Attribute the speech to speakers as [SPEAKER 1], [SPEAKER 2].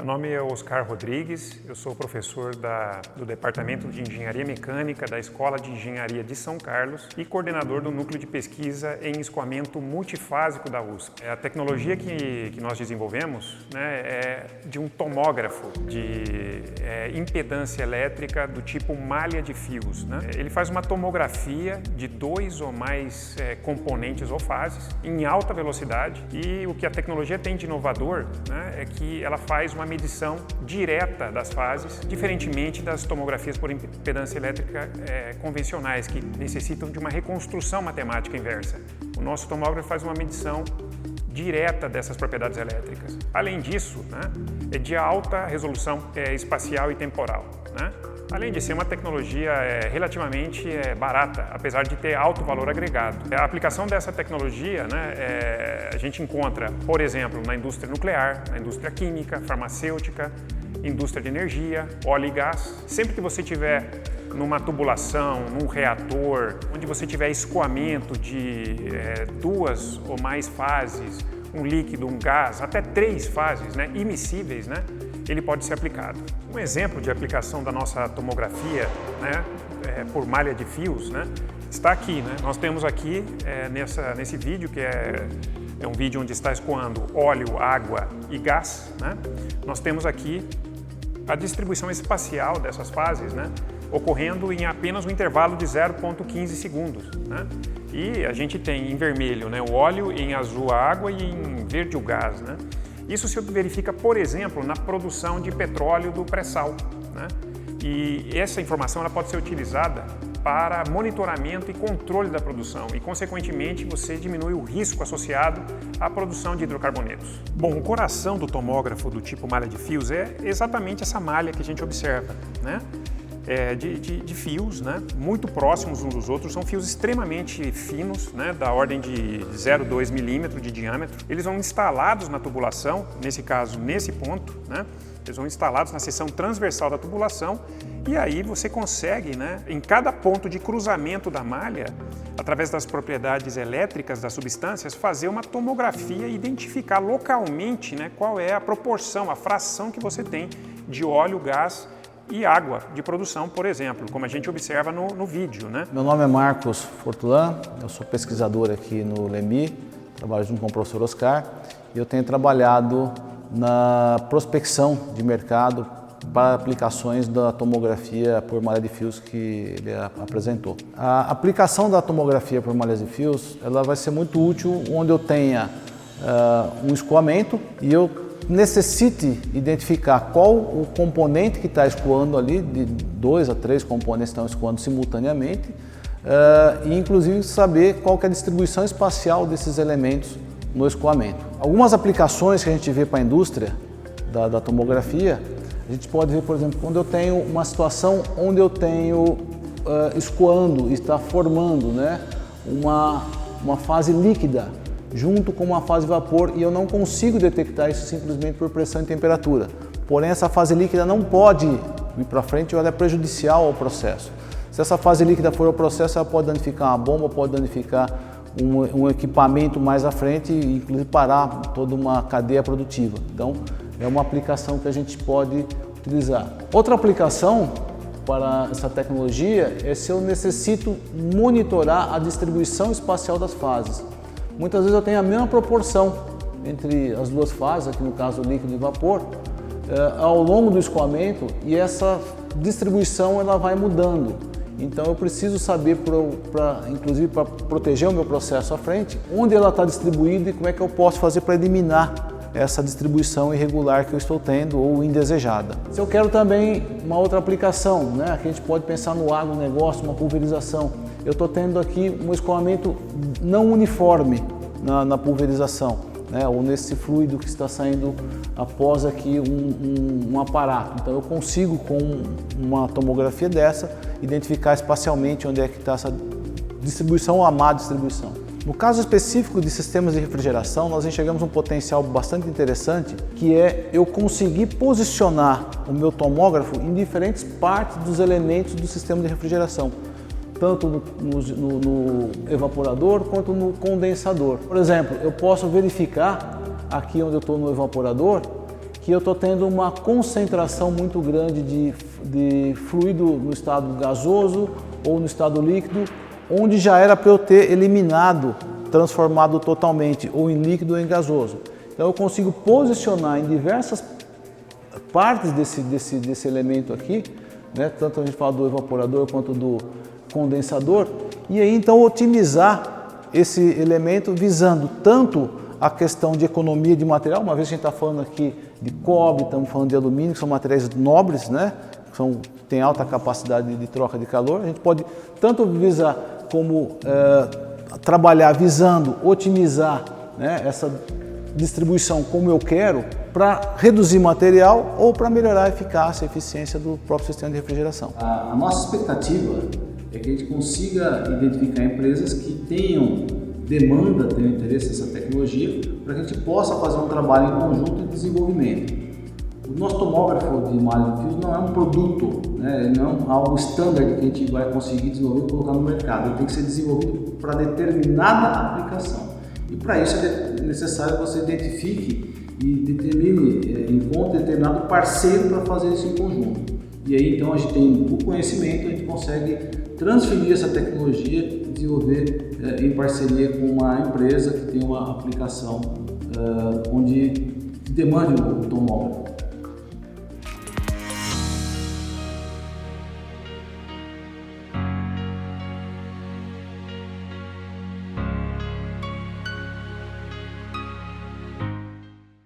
[SPEAKER 1] nome é Oscar Rodrigues, eu sou professor do Departamento de Engenharia Mecânica da Escola de Engenharia de São Carlos e coordenador do Núcleo de Pesquisa em Escoamento Multifásico da USP. A tecnologia que nós desenvolvemos, né, é de um tomógrafo de impedância elétrica do tipo malha de fios, né? Ele faz uma tomografia de 2 ou mais componentes ou fases em alta velocidade, e o que a tecnologia tem de inovador, né, é que ela faz uma medição direta das fases, diferentemente das tomografias por impedância elétrica convencionais, que necessitam de uma reconstrução matemática inversa. O nosso tomógrafo faz uma medição direta dessas propriedades elétricas. Além disso, né, é de alta resolução espacial e temporal, né? Além de ser uma tecnologia relativamente barata, apesar de ter alto valor agregado. A aplicação dessa tecnologia, né, a gente encontra, por exemplo, na indústria nuclear, na indústria química, farmacêutica, indústria de energia, óleo e gás. Sempre que você tiver numa tubulação, num reator, onde você tiver escoamento de 2 ou mais fases, um líquido, um gás, até 3 fases, né, immiscíveis, né, ele pode ser aplicado. Um exemplo de aplicação da nossa tomografia, né, por malha de fios, né, está aqui, né? Nós temos aqui nesse vídeo, que é um vídeo onde está escoando óleo, água e gás, né? Nós temos aqui a distribuição espacial dessas fases, né, ocorrendo em apenas um intervalo de 0,15 segundos, né? E a gente tem em vermelho, né, o óleo, em azul a água e em verde o gás, né? Isso se verifica, por exemplo, na produção de petróleo do pré-sal, né? E essa informação ela pode ser utilizada para monitoramento e controle da produção e, consequentemente, você diminui o risco associado à produção de hidrocarbonetos. Bom, o coração do tomógrafo do tipo malha de fios é exatamente essa malha que a gente observa, né? De fios, né, muito próximos uns dos outros, são fios extremamente finos, né, da ordem de 0,2 milímetro de diâmetro. Eles vão instalados na tubulação, nesse caso, nesse ponto, né, eles vão instalados na seção transversal da tubulação, e aí você consegue, né, em cada ponto de cruzamento da malha, através das propriedades elétricas das substâncias, fazer uma tomografia e identificar localmente, né, qual é a proporção, a fração que você tem de óleo, gás e água de produção, por exemplo, como a gente observa no vídeo, né?
[SPEAKER 2] Meu nome é Marcos Fortulan, eu sou pesquisador aqui no LEMI, trabalho junto com o professor Oscar, e eu tenho trabalhado na prospecção de mercado para aplicações da tomografia por malha de fios que ele apresentou. A aplicação da tomografia por malha de fios, ela vai ser muito útil onde eu tenha um escoamento e eu necessite identificar qual o componente que está escoando ali, de 2 a 3 componentes estão escoando simultaneamente, e inclusive saber qual que é a distribuição espacial desses elementos no escoamento. Algumas aplicações que a gente vê para a indústria da tomografia, a gente pode ver, por exemplo, quando eu tenho uma situação onde eu tenho escoando, está formando, né, uma fase líquida junto com uma fase de vapor, e eu não consigo detectar isso simplesmente por pressão e temperatura. Porém, essa fase líquida não pode ir para frente ou ela é prejudicial ao processo. Se essa fase líquida for ao processo, ela pode danificar uma bomba, pode danificar um equipamento mais à frente e inclusive parar toda uma cadeia produtiva. Então, é uma aplicação que a gente pode utilizar. Outra aplicação para essa tecnologia é se eu necessito monitorar a distribuição espacial das fases. Muitas vezes eu tenho a mesma proporção entre as duas fases, aqui no caso líquido e vapor, ao longo do escoamento, e essa distribuição ela vai mudando. Então eu preciso saber, inclusive para proteger o meu processo à frente, onde ela está distribuída e como é que eu posso fazer para eliminar essa distribuição irregular que eu estou tendo ou indesejada. Se eu quero também uma outra aplicação, né, aqui a gente pode pensar no agronegócio, uma pulverização. Eu estou tendo aqui um escoamento não uniforme na pulverização, né, ou nesse fluido que está saindo após aqui um aparato. Então eu consigo, com uma tomografia dessa, identificar espacialmente onde é que está essa distribuição ou a má distribuição. No caso específico de sistemas de refrigeração, nós enxergamos um potencial bastante interessante, que é eu conseguir posicionar o meu tomógrafo em diferentes partes dos elementos do sistema de refrigeração, tanto no evaporador quanto no condensador. Por exemplo, eu posso verificar aqui onde eu estou no evaporador que eu estou tendo uma concentração muito grande de fluido no estado gasoso ou no estado líquido, onde já era para eu ter eliminado, transformado totalmente ou em líquido ou em gasoso. Então eu consigo posicionar em diversas partes desse elemento aqui, né? Tanto a gente fala do evaporador quanto do condensador, e aí então otimizar esse elemento visando tanto a questão de economia de material, uma vez que a gente está falando aqui de cobre, estamos falando de alumínio, que são materiais nobres, né? Tem alta capacidade de troca de calor, a gente pode tanto visar como trabalhar visando otimizar, né, essa distribuição como eu quero, para reduzir material ou para melhorar a eficácia e eficiência do próprio sistema de refrigeração.
[SPEAKER 3] A nossa expectativa é que a gente consiga identificar empresas que tenham demanda, tenham interesse nessa tecnologia, para que a gente possa fazer um trabalho em conjunto de desenvolvimento. O nosso tomógrafo de malha de fios não é um produto, né? Não é algo standard que a gente vai conseguir desenvolver e colocar no mercado. Ele tem que ser desenvolvido para determinada aplicação. E para isso é necessário que você identifique e determine, encontre determinado parceiro para fazer isso em conjunto. E aí então a gente tem o conhecimento, a gente consegue transferir essa tecnologia e desenvolver em parceria com uma empresa que tem uma aplicação onde demande o tomógrafo.